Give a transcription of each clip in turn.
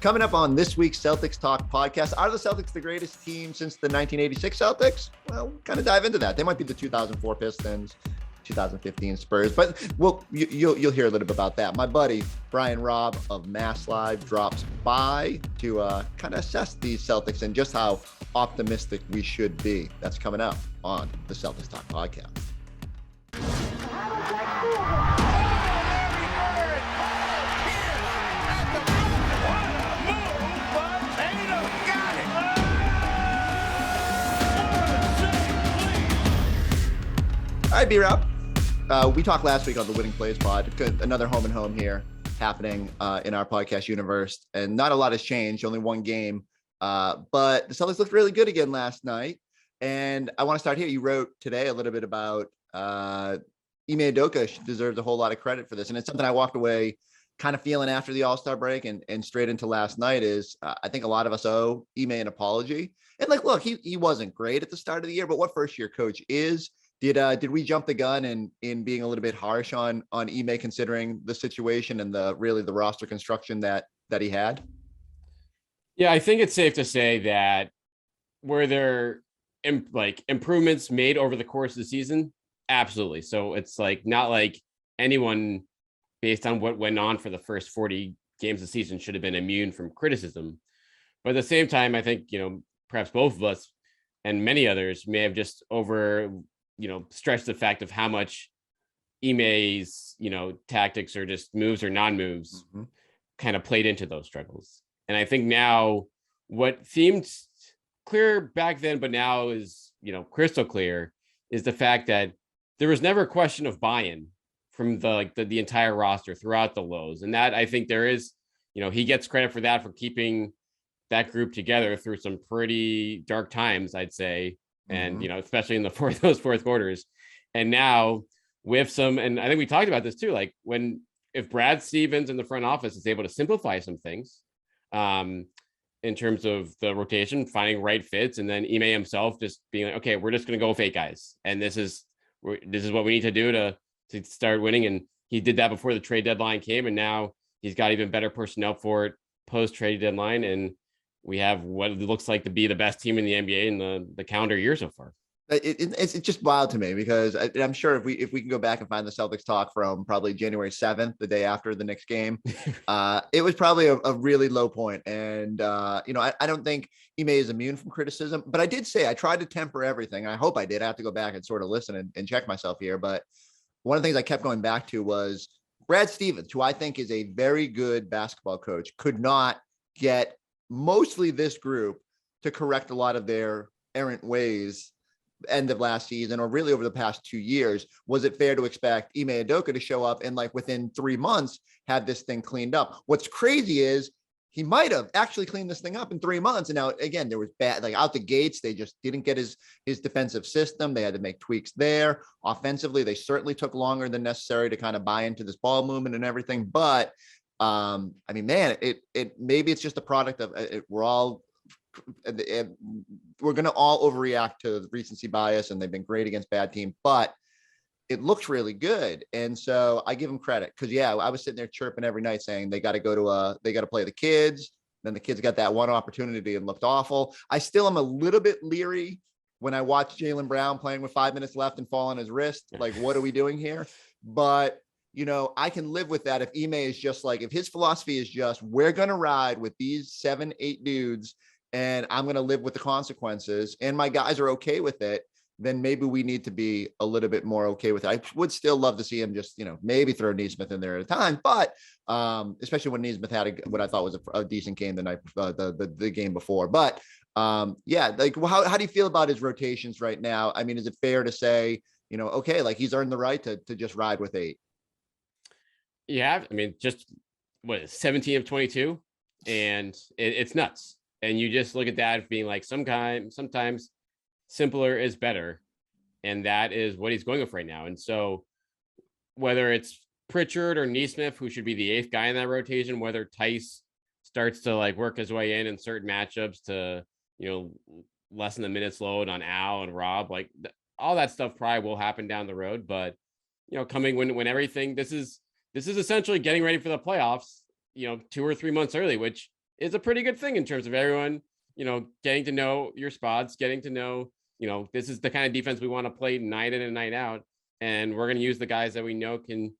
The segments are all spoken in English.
Coming up on this week's Celtics Talk Podcast, are the Celtics the greatest team since the 1986 Celtics? Well, kind of dive into that. They might be the 2004 Pistons, 2015 Spurs, but you'll hear a little bit about that. My buddy Brian Robb of MassLive drops by to kind of assess these Celtics and just how optimistic we should be. That's coming up on the Celtics Talk Podcast. All right, B-Rob. We talked last week on the Winning Plays pod. Another home and home here happening in our podcast universe. And not a lot has changed, only one game. But the Celtics looked really good again last night. And I want to start here. You wrote today a little bit about Ime Udoka deserves a whole lot of credit for this. And it's something I walked away kind of feeling after the All-Star break and straight into last night is I think a lot of us owe Ime an apology. And like, look, he wasn't great at the start of the year, but what first-year coach is? Did we jump the gun in being a little bit harsh on Ime considering the situation and the roster construction that he had? Yeah, I think it's safe to say that were there improvements made over the course of the season? Absolutely. So it's not like anyone based on what went on for the first 40 games of the season should have been immune from criticism. But at the same time, I think, perhaps both of us and many others may have just stretch the fact of how much Ime's, tactics or just moves or non-moves kind of played into those struggles. And I think now what seemed clear back then, but now is, crystal clear is the fact that there was never a question of buy-in from the entire roster throughout the lows. And that I think there is, he gets credit for that, for keeping that group together through some pretty dark times, I'd say. And, especially in those fourth quarters. And now with some, and I think we talked about this too, if Brad Stevens in the front office is able to simplify some things in terms of the rotation, finding right fits, and then Ime himself just being like, okay, we're just going to go with 8 guys. And this is what we need to do to start winning. And he did that before the trade deadline came. And now he's got even better personnel for it post trade deadline. And we have what looks like to be the best team in the NBA in the calendar year so far. It's just wild to me because I'm sure if we can go back and find the Celtics talk from probably January 7th, the day after the next game, it was probably a really low point. And, I don't think Ime is immune from criticism, but I did say I tried to temper everything. I hope I did. I have to go back and sort of listen and check myself here. But one of the things I kept going back to was Brad Stevens, who I think is a very good basketball coach, could not get mostly this group to correct a lot of their errant ways end of last season, or really over the past 2 years. Was it fair to expect Ime Udoka to show up and within 3 months have this thing cleaned up? What's crazy is he might have actually cleaned this thing up in 3 months. And now, again, there was bad, out the gates. They just didn't get his defensive system. They had to make tweaks there. Offensively, they certainly took longer than necessary to kind of buy into this ball movement and everything. But maybe it's just a product of we're going to all overreact to recency bias, and they've been great against bad teams, but it looks really good. And so I give them credit because, I was sitting there chirping every night saying they got to play the kids. Then the kids got that one opportunity and looked awful. I still am a little bit leery when I watch Jaylen Brown playing with 5 minutes left and fall on his wrist. What are we doing here? But I can live with that if Ime is just if his philosophy is just, we're going to ride with these 7-8 dudes and I'm going to live with the consequences and my guys are okay with it, then maybe we need to be a little bit more okay with it. I would still love to see him just, maybe throw Nesmith in there at a time, but especially when Nesmith had what I thought was a decent game the night, the game before. But how do you feel about his rotations right now? I mean, is it fair to say, okay, he's earned the right to just ride with 8? Yeah, I mean, just 17 of 22, and it's nuts. And you just look at that being sometimes simpler is better, and that is what he's going with right now. And so, whether it's Pritchard or Nesmith, who should be the 8th guy in that rotation, whether Tice starts to work his way in certain matchups to lessen the minutes load on Al and Robb, all that stuff probably will happen down the road. But coming when everything this is essentially getting ready for the playoffs, 2 or 3 months early, which is a pretty good thing in terms of everyone, getting to know your spots, getting to know, this is the kind of defense we want to play night in and night out. And we're going to use the guys that we know can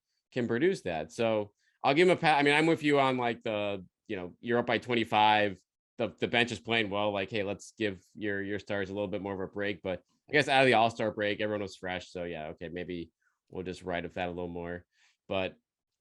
produce that. So I'll give him a pat. I mean, I'm with you on like you're up by 25. The bench is playing well. Like, hey, let's give your stars a little bit more of a break. But I guess out of the All-Star break, everyone was fresh. So yeah, okay, maybe we'll just ride with that a little more. But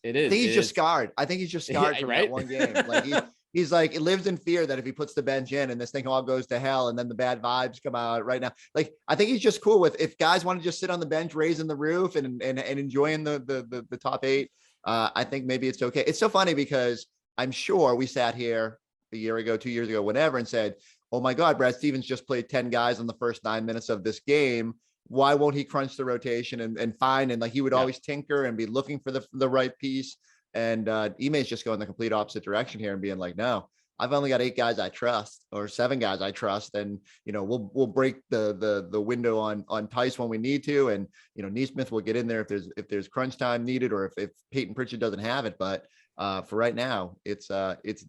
it is. I think he's just scarred. I think he's just scarred from that one game. Like he's like, it lives in fear that if he puts the bench in and this thing all goes to hell and then the bad vibes come out right now. Like, I think he's just cool with, if guys want to just sit on the bench, raising the roof and enjoying the top 8. I think maybe it's okay. It's so funny because I'm sure we sat here a year ago, 2 years ago, whenever, and said, oh my God, Brad Stevens just played 10 guys in the first 9 minutes of this game. Why won't he crunch the rotation and find, and like he would always tinker and be looking for the right piece. And Ime is just going the complete opposite direction here and being like, no, I've only got 8 guys I trust, or 7 guys I trust. And, we'll break the window on Tice when we need to. And, Neesmith will get in there if there's crunch time needed, or if Peyton Pritchard doesn't have it. But for right now, it's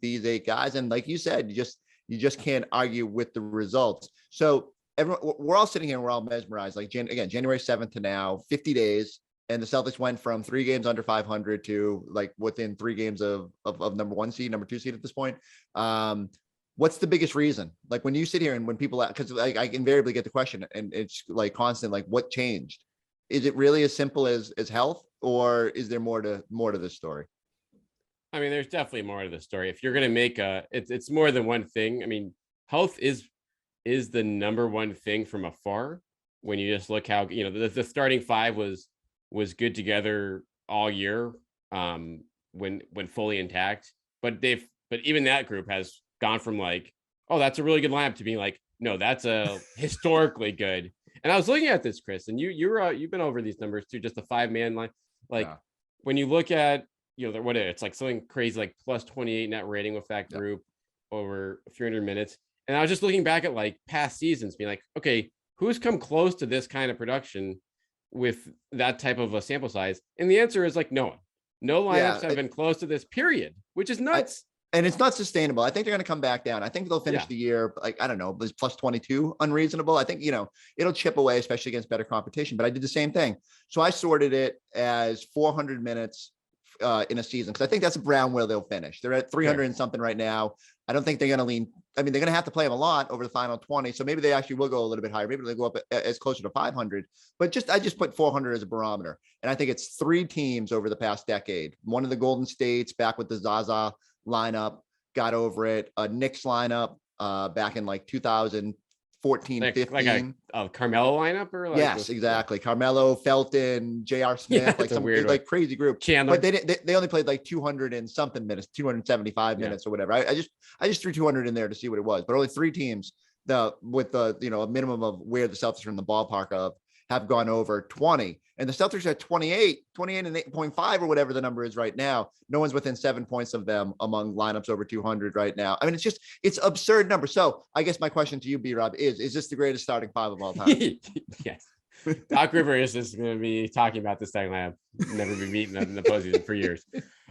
these 8 guys. And like you said, you just can't argue with the results. So we're all sitting here and we're all mesmerized. Like January 7th to now, 50 days. And the Celtics went from 3 games under 500 to like within 3 games of number 1 seed, number 2 seed at this point. What's the biggest reason? Like when you sit here and when people, because I invariably get the question and it's like constant, like what changed? Is it really as simple as health, or is there more to this story? I mean, there's definitely more to the story. If you're going to make it's more than one thing. I mean, health is the number one thing from afar. When you just look how, the starting 5 was good together all year, when fully intact, but even that group has gone from like, oh, that's a really good lineup, to being like, no, that's a historically good. And I was looking at this, Chris, and you've been over these numbers too, just the 5-man line. Like when you look at, it's like something crazy, like plus 28 net rating with that group over 300 minutes. And I was just looking back at like past seasons, being like, okay, who's come close to this kind of production with that type of a sample size? And the answer is like no one. No lineups have been close to this, period, which is nuts. And it's not sustainable. I think they're going to come back down. I think they'll finish the year, like, I don't know, was plus 22 unreasonable? I think, it'll chip away, especially against better competition. But I did the same thing. So I sorted it as 400 minutes in a season, because I think that's around where they'll finish. They're at 300 and something right now. I don't think they're going to lean. I mean, they're going to have to play them a lot over the final 20. So maybe they actually will go a little bit higher. Maybe they'll go up as closer to 500. But I just put 400 as a barometer. And I think it's 3 teams over the past decade. One of the Golden States back with the Zaza lineup got over it. A Knicks lineup back in like 2014, 15. Like a Carmelo lineup, or like yes, exactly. Carmelo, Felton, J.R. Smith, like some weird, like crazy group. Chandler. But they only played like 200 and something minutes, 275 minutes or whatever. I just threw 200 in there to see what it was. But only 3 teams with a minimum of where the Celtics are in the ballpark of have gone over 20. And the Celtics are at 28 and 8.5 or whatever the number is right now. No one's within 7 points of them among lineups over 200 right now. I mean, it's absurd number. So I guess my question to you, B-Rob, is this the greatest starting 5 of all time? Yes. Doc Rivers is going to be talking about this starting lineup. Never been beaten in the postseason for years.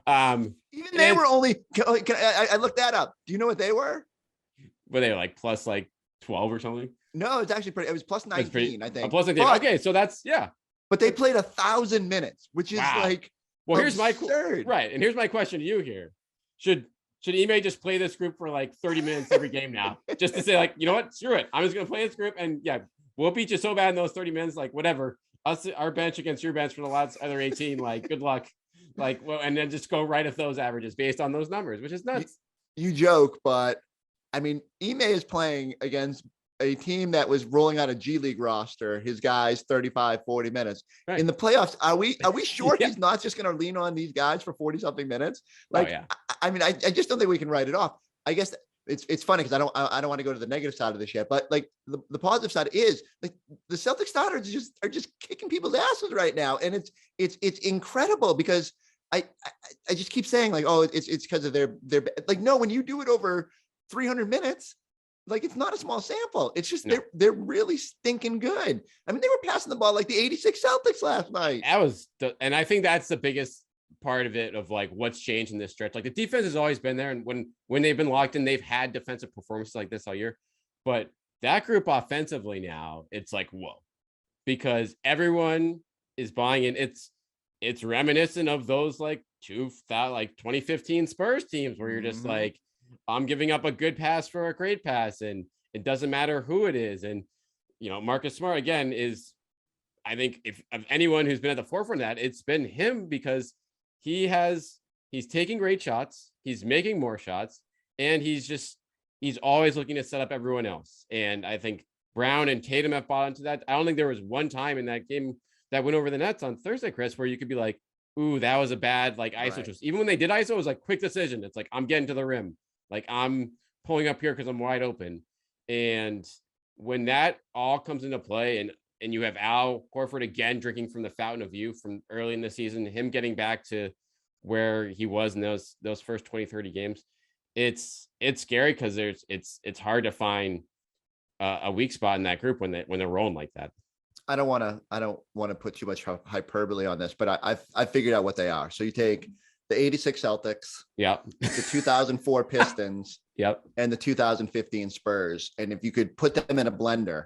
Even they were only, I looked that up. Do you know what they were? Were they like plus like 12 or something? No, it's actually pretty. It was plus 19, I think. Plus 19. Okay, so that's But they played 1,000 minutes, which is like here's absurd. And here's my question to you here: Should Ime just play this group for like 30 minutes every game now, just to say like, you know what, screw it, I'm just gonna play this group, and we'll beat you so bad in those 30 minutes, like whatever. Our bench against your bench for the last other 18, like good luck, like and then just go right at those averages based on those numbers, which is nuts. You joke, but I mean, Ime is playing against a team that was rolling out a G League roster, his guys 35, 40 minutes in the playoffs. Are we sure he's not just going to lean on these guys for 40 something minutes? Like, I mean, I just don't think we can write it off. I guess it's funny because I don't want to go to the negative side of this yet, but like the positive side is like the Celtics starters are just kicking people's asses right now. And it's incredible because I just keep saying like, oh, it's because of their like, no, when you do it over 300 minutes, like it's not a small sample. It's just they're really stinking good. I mean, they were passing the ball like the '86 Celtics last night. And I think that's the biggest part of it of like what's changed in this stretch. Like the defense has always been there, and when they've been locked in, they've had defensive performances like this all year. But that group offensively now, it's like whoa, because everyone is buying in. It's reminiscent of those like 2015 Spurs teams where you're just like, I'm giving up a good pass for a great pass, and it doesn't matter who it is. And Marcus Smart again is, I think, if of anyone who's been at the forefront of that, it's been him, because he's taking great shots, he's making more shots, and he's always looking to set up everyone else. And I think Brown and Tatum have bought into that. I don't think there was one time in that game that went over the Nets on Thursday, Chris, where you could be like, ooh, that was a bad like ISO. Right. Even when they did ISO, it was like quick decision. It's like, I'm getting to the rim. Like I'm pulling up here because I'm wide open. And when that all comes into play, and you have Al Horford again drinking from the fountain of youth from early in the season, him getting back to where he was in those first 20, 30 games, it's scary, because it's hard to find a weak spot in that group when they're rolling like that. I don't want to put too much hyperbole on this, but I figured out what they are. So you take the 86 Celtics, yeah, the 2004 Pistons, yep, and the 2015 Spurs, and if you could put them in a blender,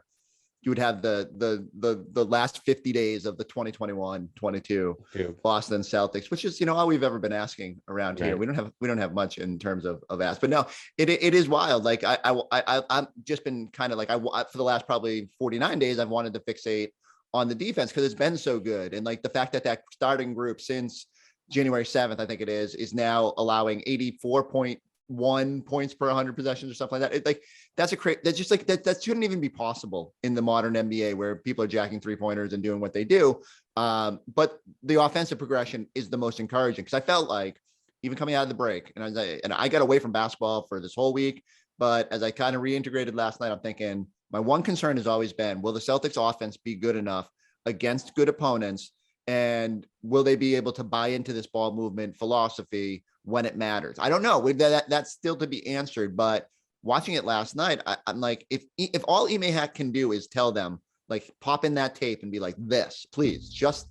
you would have the last 50 days of the 2021-22 Boston Celtics, which is all we've ever been asking around here. We don't have much in terms of ask, but no, it is wild. Like I've just been kind of like for the last probably 49 days I've wanted to fixate on the defense because it's been so good, and like the fact that starting group since January 7th, I think it is now allowing 84.1 points per 100 possessions or something like that. That's just like that shouldn't even be possible in the modern NBA where people are jacking 3-pointers and doing what they do. But the offensive progression is the most encouraging, because I felt like even coming out of the break, and I got away from basketball for this whole week, but as I kind of reintegrated last night, I'm thinking my one concern has always been, will the Celtics offense be good enough against good opponents? And will they be able to buy into this ball movement philosophy when it matters? I don't know. That's still to be answered. But watching it last night, I'm like, if all Ime can do is tell them, like, pop in that tape and be like, this, please, just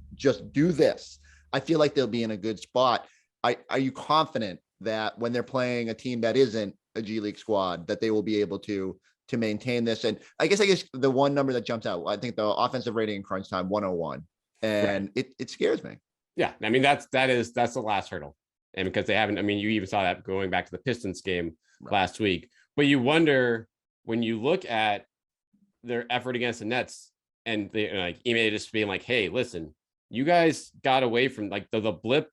do this, I feel like they'll be in a good spot. Are you confident that when they're playing a team that isn't a G League squad, that they will be able to maintain this? And I guess the one number that jumps out, I think the offensive rating in crunch time, 101. And right. It scares me. Yeah. I mean, that's the last hurdle. And because they haven't, I mean, you even saw that going back to the Pistons game last week, but you wonder when you look at their effort against the Nets and they like Ime just being like, hey, listen, you guys got away from like the blip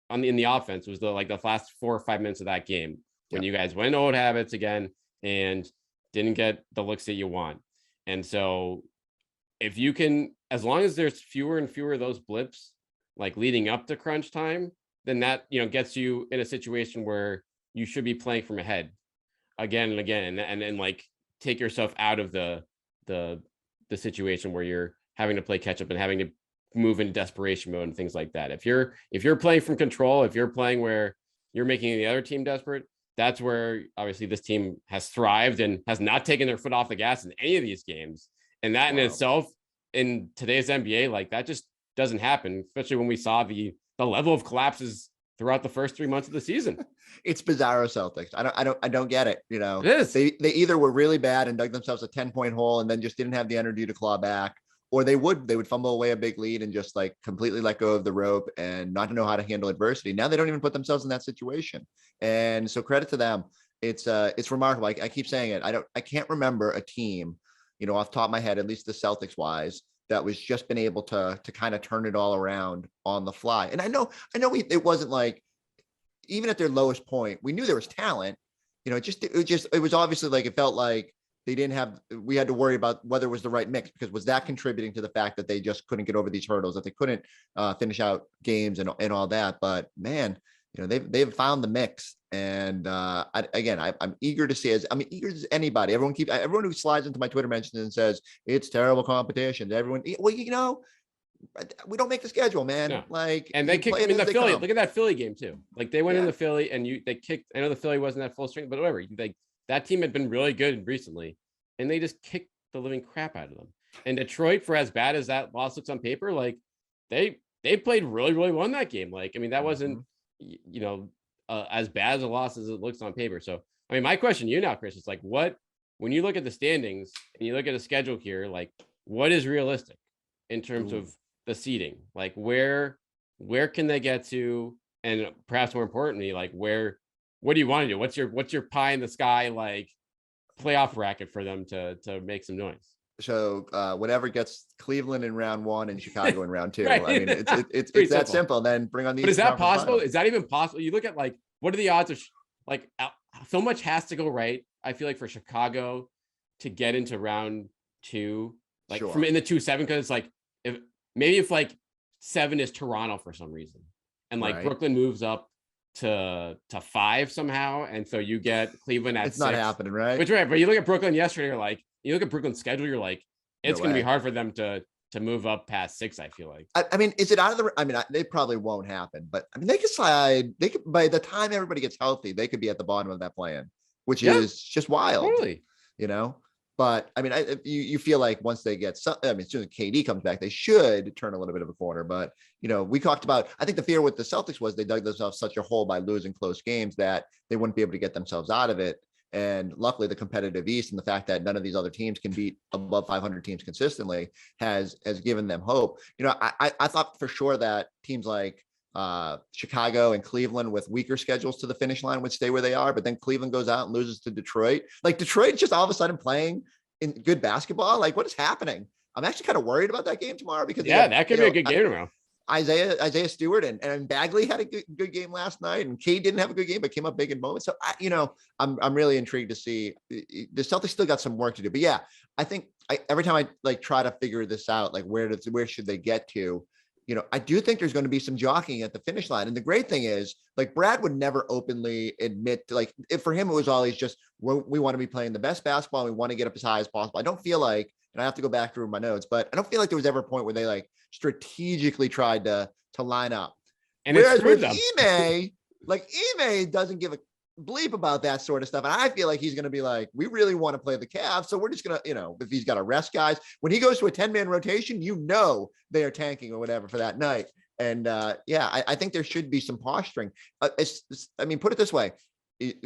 in the offense was the last 4 or 5 minutes of that game when you guys went old habits again and didn't get the looks that you want. And so if you can, as long as there's fewer and fewer of those blips, like leading up to crunch time, then that, gets you in a situation where you should be playing from ahead again and again. And like take yourself out of the situation where you're having to play catch up and having to move into desperation mode and things like that. If you're playing from control, if you're playing where you're making the other team desperate, that's where obviously this team has thrived and has not taken their foot off the gas in any of these games. And that in itself, in today's NBA, like that just doesn't happen, especially when we saw the level of collapses throughout the first 3 months of the season. It's bizarro Celtics. I don't get it. It is. They either were really bad and dug themselves a 10-point hole and then just didn't have the energy to claw back, or they would fumble away a big lead and just like completely let go of the rope and not to know how to handle adversity. Now they don't even put themselves in that situation. And so credit to them. It's remarkable. I keep saying it. I can't remember a team, off the top of my head, at least the Celtics wise, that was just been able to kind of turn it all around on the fly. And I know it wasn't like, even at their lowest point, we knew there was talent, it was obviously like, it felt like we had to worry about whether it was the right mix, because was that contributing to the fact that they just couldn't get over these hurdles, that they couldn't finish out games and all that. But man, they've found the mix. And I'm eager to see, I'm eager as anybody. Everyone who slides into my Twitter mentions and says it's terrible competition. Everyone, well, we don't make the schedule, man. No. Like, and they kicked in the Philly. Look at that Philly game too. Like they went in the Philly and they kicked. I know the Philly wasn't at full strength, but whatever. That team had been really good recently, and they just kicked the living crap out of them. And Detroit, for as bad as that loss looks on paper, like they they played really, really well in that game. Like, I mean, that wasn't, as bad as a loss as it looks on paper. So, I mean, my question to you now, Chris, is like, when you look at the standings and you look at a schedule here, like, what is realistic in terms of the seeding? Like, where can they get to? And perhaps more importantly, like, what do you want to do? What's your pie in the sky, like, playoff bracket for them to make some noise? So whatever gets Cleveland in round 1 and Chicago in round 2. Right. I mean, it's that simple. Then bring on these. But is that possible? Finals. Is that even possible? You look at, like, what are the odds of like, so much has to go right, I feel like, for Chicago to get into round 2, like, from in the 2-7, because it's like, if like 7 is Toronto for some reason, and like Brooklyn moves up to 5 somehow, and so you get Cleveland at 6. It's not happening, right? Which, right, but you look at Brooklyn yesterday, you're like, you look at Brooklyn's schedule, you're like, it's going to be hard for them to move up past 6, I feel like. I mean, is it out of the, I mean, they probably won't happen, but I mean, they could, by the time everybody gets healthy, they could be at the bottom of that plan, which is just wild, totally. But I mean, you feel like once they get some, I mean, as soon as KD comes back, they should turn a little bit of a corner. But, we talked about, I think the fear with the Celtics was they dug themselves such a hole by losing close games that they wouldn't be able to get themselves out of it. And luckily, the competitive East and the fact that none of these other teams can beat above 500 teams consistently has given them hope. I thought for sure that teams like Chicago and Cleveland with weaker schedules to the finish line would stay where they are, but then Cleveland goes out and loses to Detroit. Like, Detroit just all of a sudden playing in good basketball. Like, what is happening? I'm actually kind of worried about that game tomorrow because that could be a good game tomorrow. Isaiah Stewart and Bagley had a good game last night, and Cade didn't have a good game, but came up big in moments. So I'm really intrigued to see. The Celtics still got some work to do, but yeah, I think every time I like try to figure this out, like where should they get to? I do think there's going to be some jockeying at the finish line. And the great thing is, like, Brad would never openly admit to, like, if for him, it was always just, we want to be playing the best basketball. And we want to get up as high as possible. I don't feel like, and I have to go back through my notes, but I don't feel like there was ever a point where they like strategically tried to line up. And whereas with Ime doesn't give a bleep about that sort of stuff. And I feel like he's going to be like, we really want to play the Cavs. So we're just going to, if he's got to rest guys, when he goes to a 10-man rotation, they are tanking or whatever for that night. And I think there should be some posturing. Put it this way,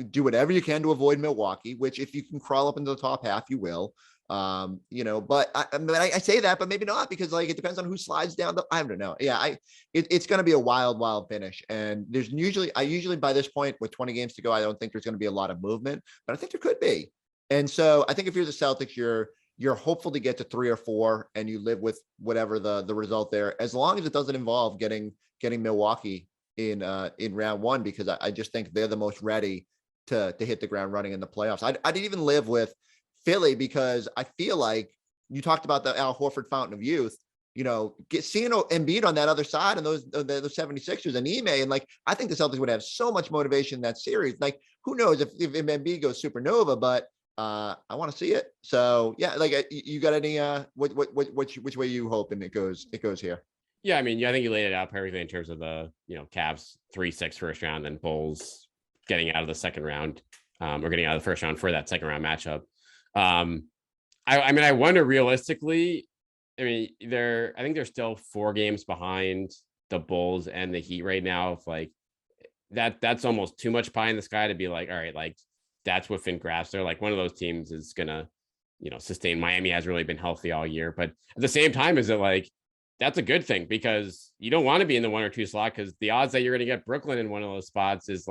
do whatever you can to avoid Milwaukee, which if you can crawl up into the top half, you will. But I say that, but maybe not, because like it depends on who slides down. I don't know. Yeah, it's going to be a wild finish, and there's usually by this point with 20 games to go, I don't think there's going to be a lot of movement, but I think there could be. And so I think if you're the Celtics, you're hopeful to get to 3 or 4, and you live with whatever the result there, as long as it doesn't involve getting Milwaukee in round 1, because I just think they're the most ready to hit the ground running in the playoffs. I didn't even live with Philly, because I feel like you talked about the Al Horford fountain of youth, seeing Embiid on that other side and those 76ers and Ime. And like, I think the Celtics would have so much motivation in that series. Like, who knows if Embiid goes supernova, but I want to see it. So yeah, like you got any, which way you hoping it goes here? Yeah. I mean, I think you laid it out perfectly in terms of the, Cavs 3-6 first round, and Bulls getting out of the second round, or getting out of the first round for that second round matchup. I wonder realistically, I think they're still 4 games behind the Bulls and the Heat right now. If like that's almost too much pie in the sky to be like, all right, like that's within grasp. They're like, one of those teams is gonna, sustain. Miami has really been healthy all year, but at the same time, is it like, that's a good thing, because you don't want to be in the 1 or 2 slot, because the odds that you're going to get Brooklyn in one of those spots is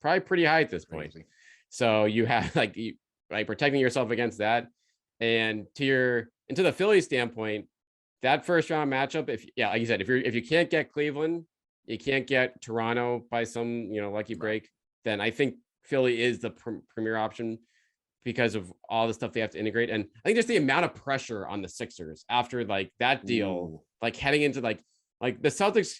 probably pretty high at this point. Crazy. So you have like protecting yourself against that. And to the Philly standpoint, that first round matchup, like you said, if you can't get Cleveland, you can't get Toronto by some, lucky break, then I think Philly is the premier option, because of all the stuff they have to integrate. And I think just the amount of pressure on the Sixers after like that deal, like heading into like the Celtics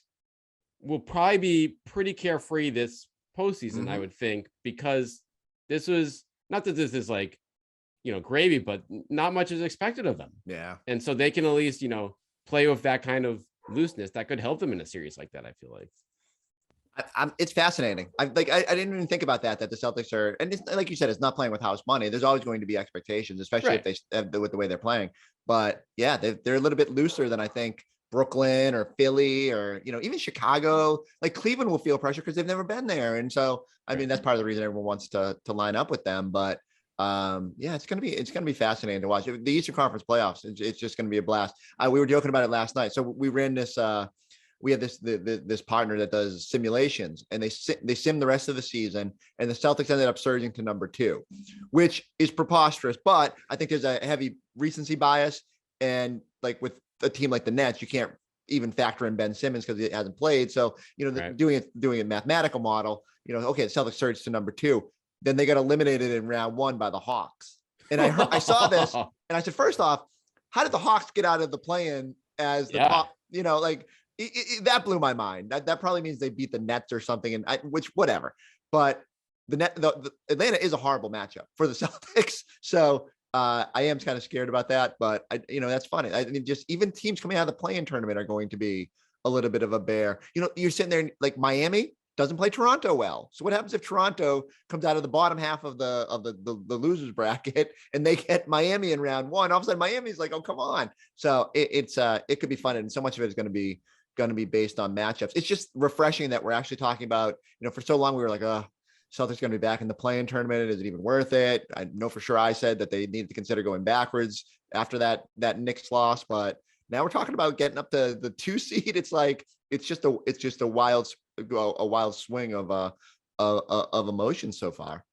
will probably be pretty carefree this postseason, I would think, because this was not that this is like, gravy, but not much is expected of them. Yeah. And so they can at least, play with that kind of looseness that could help them in a series like that, I feel like. It's fascinating. I didn't even think about that the Celtics are, and it's, like you said, it's not playing with house money. There's always going to be expectations, especially if they with the way they're playing. But yeah, they're a little bit looser than I think Brooklyn or Philly or, even Chicago. Like Cleveland will feel pressure because they've never been there. And so, I mean, that's part of the reason everyone wants to line up with them. But it's gonna be fascinating to watch. The Eastern Conference playoffs, it's just gonna be a blast. We were joking about it last night. So we ran this. We have this partner that does simulations, and they sim the rest of the season. And the Celtics ended up surging to number 2, which is preposterous. But I think there's a heavy recency bias, and like with a team like the Nets, you can't even factor in Ben Simmons because he hasn't played. So right. doing a mathematical model, okay, the Celtics surged to number 2. Then they got eliminated in round 1 by the Hawks. And I saw this and I said, first off, how did the Hawks get out of the play-in as the top, that blew my mind. That probably means they beat the Nets or something, and which whatever. But the Atlanta is a horrible matchup for the Celtics. So I am kind of scared about that, but that's funny. I mean, just even teams coming out of the play-in tournament are going to be a little bit of a bear. You're sitting there like Miami doesn't play Toronto well. So what happens if Toronto comes out of the bottom half of the losers bracket and they get Miami in round 1? All of a sudden Miami's like, oh, come on. So it could be fun. And so much of it is going to be based on matchups. It's just refreshing that we're actually talking about, for so long we were like, Celtics going to be back in the play-in tournament. Is it even worth it? I know for sure I said that they needed to consider going backwards after that Knicks loss, but now we're talking about getting up to the 2 seed. It's like, it's just a wild swing of emotions so far.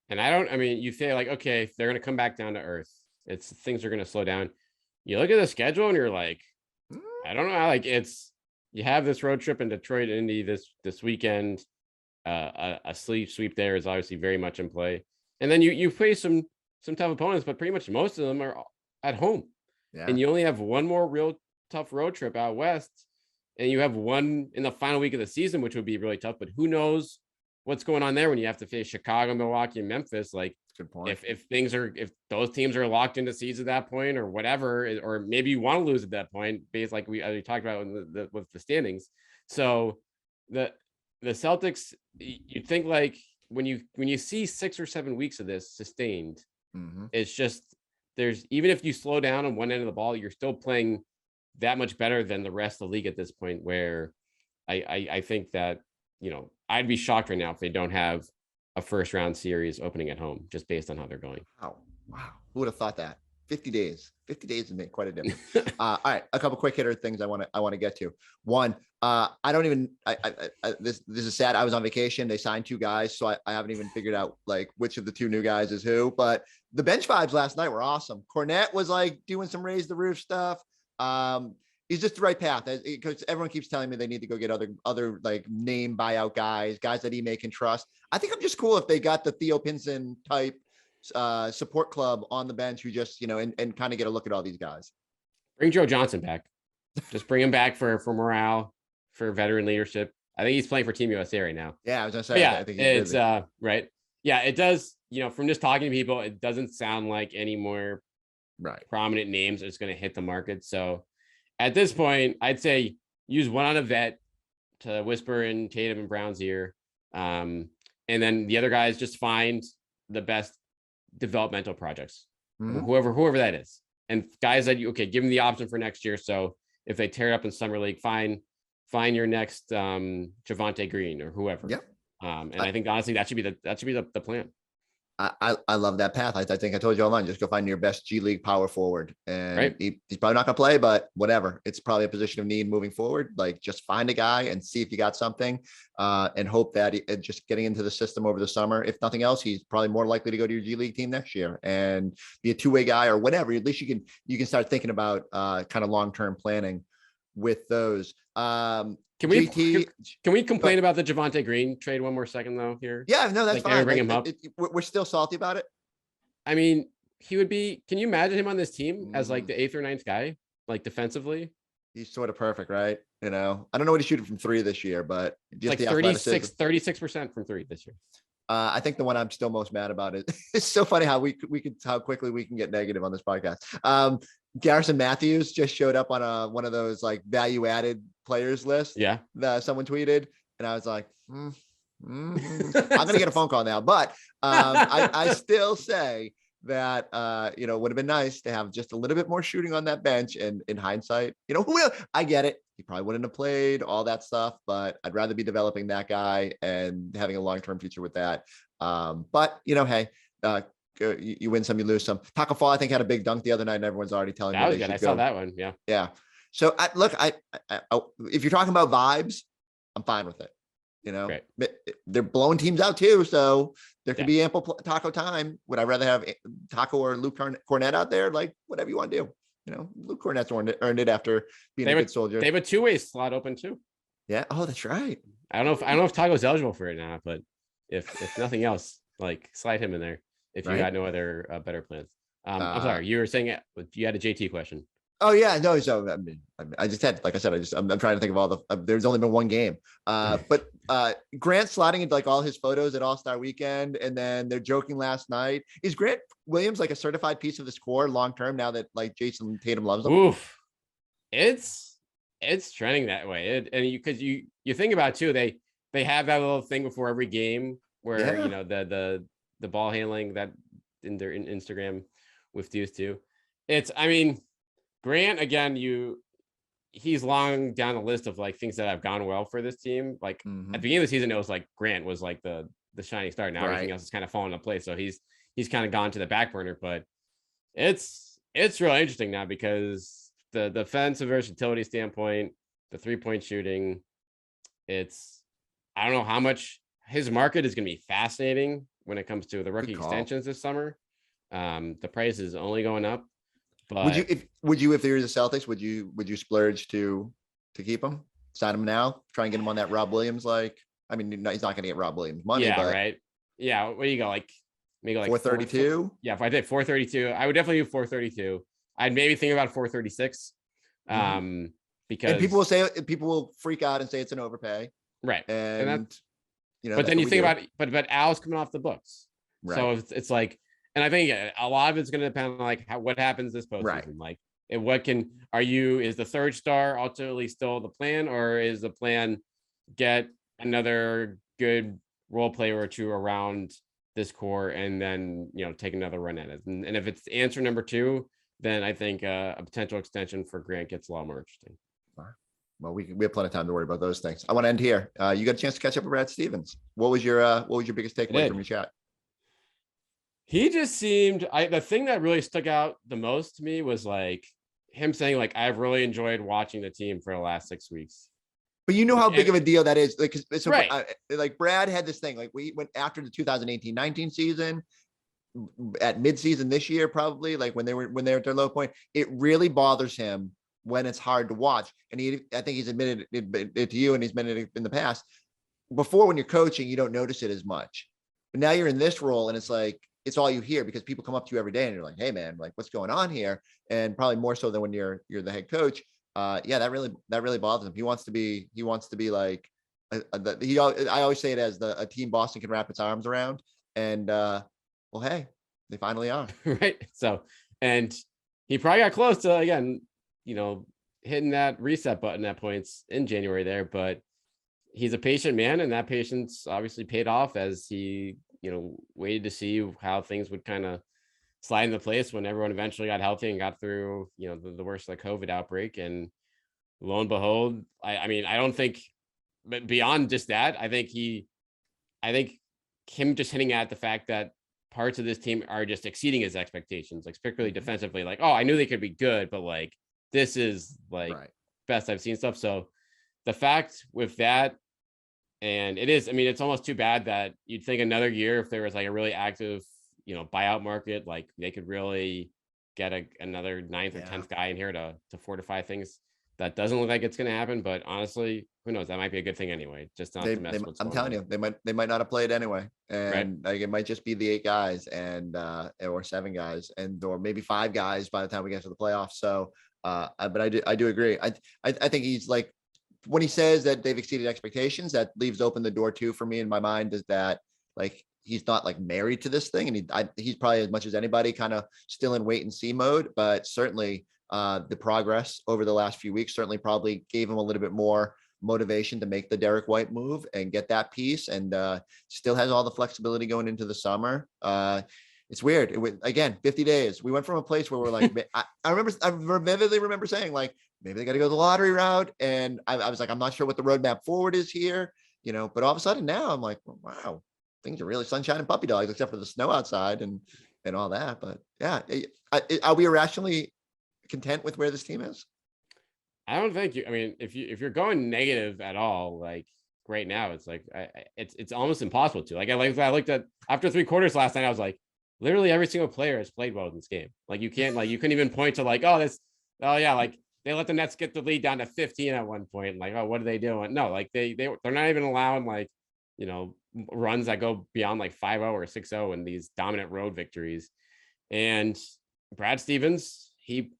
And you say like, okay, they're going to come back down to earth. Things are going to slow down. You look at the schedule and you're like, I don't know. Like you have this road trip in Detroit, Indy this weekend. A sweep there is obviously very much in play. And then you play some tough opponents, but pretty much most of them are at home. Yeah. And you only have one more real tough road trip out west. And you have one in the final week of the season, which would be really tough. But who knows what's going on there when you have to face Chicago, Milwaukee, and Memphis? Like, good point. If those teams are locked into seeds at that point, or whatever, or maybe you want to lose at that point, based like we talked about with the standings. So the Celtics, you'd think like when you see 6 or 7 weeks of this sustained, it's just even if you slow down on one end of the ball, you're still playing that much better than the rest of the league at this point, where I think that, I'd be shocked right now if they don't have a first round series opening at home, just based on how they're going. Wow. Who would have thought that? 50 days would make quite a difference. All right. A couple quick hitter things I want to get to. One, this is sad. I was on vacation. They signed 2 guys. So I haven't even figured out like which of the 2 new guys is who, but the bench vibes last night were awesome. Cornette was like doing some raise the roof stuff. He's just the right path, because everyone keeps telling me they need to go get other like name buyout guys that Ime can trust. I think I'm just cool if they got the Theo Pinson type support club on the bench who just, and kind of get a look at all these guys. Bring Joe Johnson back. Just bring him back for morale, for veteran leadership. I think he's playing for Team USA right now. Yeah, I was gonna say. Yeah, I think it's right. Yeah, it does. From just talking to people, it doesn't sound like any more prominent names is going to hit the market. So at this point, I'd say use one on a vet to whisper in Tatum and Brown's ear. And then the other guys just find the best developmental projects, whoever that is. And guys that give them the option for next year. So if they tear up in summer league, find your next Javonte Green or whoever. Yep. And I think honestly that should be the plan. I love that path. I think I told you online, just go find your best G League power forward, and he's probably not going to play, but whatever. It's probably a position of need moving forward. Like just find a guy and see if you got something, and hope that just getting into the system over the summer. If nothing else, he's probably more likely to go to your G League team next year and be a 2-way guy or whatever. At least you can start thinking about kind of long-term planning with those. Can we complain about the Javonte Green trade one more second though here? Yeah, no, that's fine. Bring him up. We're still salty about it. I mean, he would be. Can you imagine him on this team as like the 8th or 9th guy, like defensively? He's sort of perfect, right? I don't know what he's shooting from 3 this year, but just like 36% from 3 this year. I think the one I'm still most mad about is it's so funny how how quickly we can get negative on this podcast. Garrison Matthews just showed up on one of those like value added players lists. Yeah. That someone tweeted, and I was like, I'm going to get a phone call now, but I still say that would have been nice to have just a little bit more shooting on that bench. And in hindsight, I get it. He probably wouldn't have played all that stuff, but I'd rather be developing that guy and having a long-term future with that. But hey, you win some, you lose some. Taco Fall, I think, had a big dunk the other night, and everyone's already telling me that was they good. I should saw go. that one. Yeah. Yeah. So I if you're talking about vibes, I'm fine with it. Great. They're blowing teams out too, so there could be ample Taco time. Would I rather have Taco or Luke Cornett out there? Like, whatever you want to do. Luke Cornett's earned it after being a good soldier. They have a two-way slot open too. Yeah. Oh, that's right. I don't know if Taco's eligible for it now, but if nothing else, like, slide him in there if you got no other better plans. I'm sorry, you were saying you had a JT question. Oh yeah, no. So I just had, like I said, I'm trying to think of all the. There's only been one game, but Grant sliding into like all his photos at All-Star Weekend, and then they're joking last night. Is Grant Williams like a certified piece of this core long term now that like Jason Tatum loves him? Oof, it's trending that way, and because you think about it too, they have that little thing before every game where the ball handling that in their Instagram with Deuce too. Grant, again, he's long down the list of like things that have gone well for this team. Like at the beginning of the season, it was like Grant was like the shining star. Now everything else is kind of falling into place. So he's kind of gone to the back burner, but it's really interesting now because the defensive versatility standpoint, the 3-point shooting, I don't know how much his market is going to be fascinating when it comes to the rookie extensions this summer. The price is only going up. But would you if they were the Celtics, would you splurge to keep him, sign him now, try and get him on that Rob Williams? Like, I mean, he's not going to get Rob Williams money. Yeah, but right. Yeah, what do you go like? Maybe like 432. Yeah, if I did 432, I would definitely do 432. I'd maybe think about 436. Because people will freak out and say it's an overpay. Right. And but then you think about it, but Al's coming off the books. Right. So it's like. And I think a lot of it's going to depend on like what happens this postseason. Right. Like, is the third star ultimately still the plan, or is the plan get another good role player or two around this core and then take another run at it? And if it's answer number 2, then I think a potential extension for Grant gets a lot more interesting. Well, we have plenty of time to worry about those things. I want to end here. You got a chance to catch up with Brad Stevens. What was your biggest takeaway from your chat? He just seemed, the thing that really stuck out the most to me was like him saying like, I've really enjoyed watching the team for the last 6 weeks. But you know how big of a deal that is. Like, right. Brad had this thing, like we went after the 2018-19 season at midseason this year, probably like when they were at their low point, it really bothers him when it's hard to watch. And I think he's admitted it to you, and he's admitted it in the past. Before, when you're coaching, you don't notice it as much, but now you're in this role and it's like, it's all you hear because people come up to you every day and you're like, hey man, like what's going on here? And probably more so than when you're the head coach. That really bothers him. He wants to be like, I always say it as a team Boston can wrap its arms around. And well, hey, they finally are. Right. So, and he probably got close to, again, hitting that reset button at points in January there, but he's a patient man, and that patience obviously paid off as he waited to see how things would kind of slide into place when everyone eventually got healthy and got through, the worst of the COVID outbreak. And lo and behold, I don't think, but beyond just that, I think him just hitting at the fact that parts of this team are just exceeding his expectations, like particularly defensively, like, oh, I knew they could be good, but like, this is like best I've seen stuff. So the fact with that, and it's almost too bad that you'd think another year, if there was like a really active, buyout market, like they could really get another 9th or 10th guy in here to fortify things. That doesn't look like it's going to happen, but honestly, who knows? That might be a good thing anyway. Just not to mess with what's I'm telling you, they might not have played anyway, and like it might just be the 8 guys and or 7 guys or maybe 5 guys by the time we get to the playoffs. So, but I do agree. I think he's like, when he says that they've exceeded expectations, that leaves open the door too for me in my mind, is that like he's not like married to this thing, and he's probably, as much as anybody, kind of still in wait and see mode. But certainly the progress over the last few weeks certainly probably gave him a little bit more motivation to make the Derek White move and get that piece, and still has all the flexibility going into the summer. it's weird. It went again, 50 days. We went from a place where we're like, I vividly remember saying like, maybe they got to go the lottery route. And I was like, I'm not sure what the roadmap forward is here, but all of a sudden now I'm like, wow, things are really sunshine and puppy dogs, except for the snow outside and all that. But yeah, are we irrationally content with where this team is? I don't think I mean, if you're going negative at all, like right now, it's like, it's almost impossible to I looked at after 3 quarters last night. I was like, literally every single player has played well in this game. Like you couldn't even point to like, like they let the Nets get the lead down to 15 at one point. Like, oh, what are they doing? No, like they're not even allowing like, runs that go beyond like 5-0 or 6-0 in these dominant road victories. And Brad Stevens, he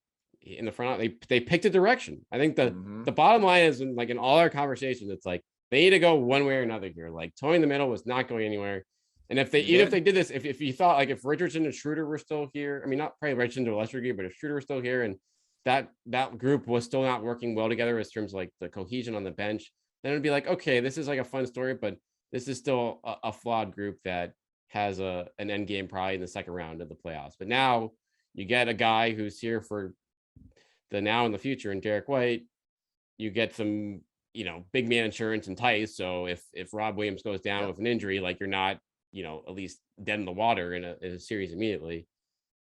in the front, they picked a direction. I think the bottom line is in all our conversations, it's like they need to go one way or another here. Like toeing the middle was not going anywhere. And if they did this, if you thought like if Richardson and Schroeder were still here, I mean, not probably Richardson to a lesser degree, but if Schroeder were still here and that group was still not working well together in terms of like the cohesion on the bench, then it'd be like, okay, this is like a fun story, but this is still a flawed group that has an end game probably in the second round of the playoffs. But now you get a guy who's here for the now and the future, and Derek White. You get some, big man insurance and Tice. So if Rob Williams goes down with an injury, like you're not, at least dead in the water in a series immediately.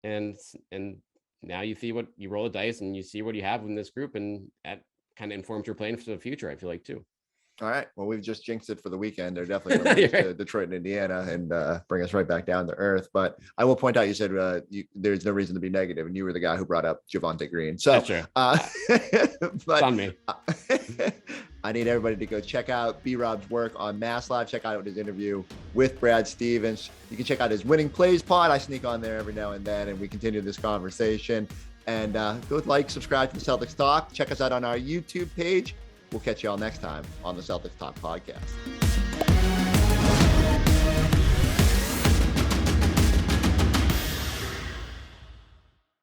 And now you see what you roll the dice and you see what you have in this group, and that kind of informs your plan for the future, I feel like, too. All right. Well, we've just jinxed it for the weekend. They're definitely going to lose to Detroit and Indiana and bring us right back down to earth. But I will point out, you said there's no reason to be negative, and you were the guy who brought up Javonte Green. So, that's true. But it's on me. I need everybody to go check out B-Rob's work on MassLive. Check out his interview with Brad Stevens. You can check out his Winning Plays pod. I sneak on there every now and then, and we continue this conversation. And go subscribe to the Celtics Talk. Check us out on our YouTube page. We'll catch you all next time on the Celtics Talk Podcast.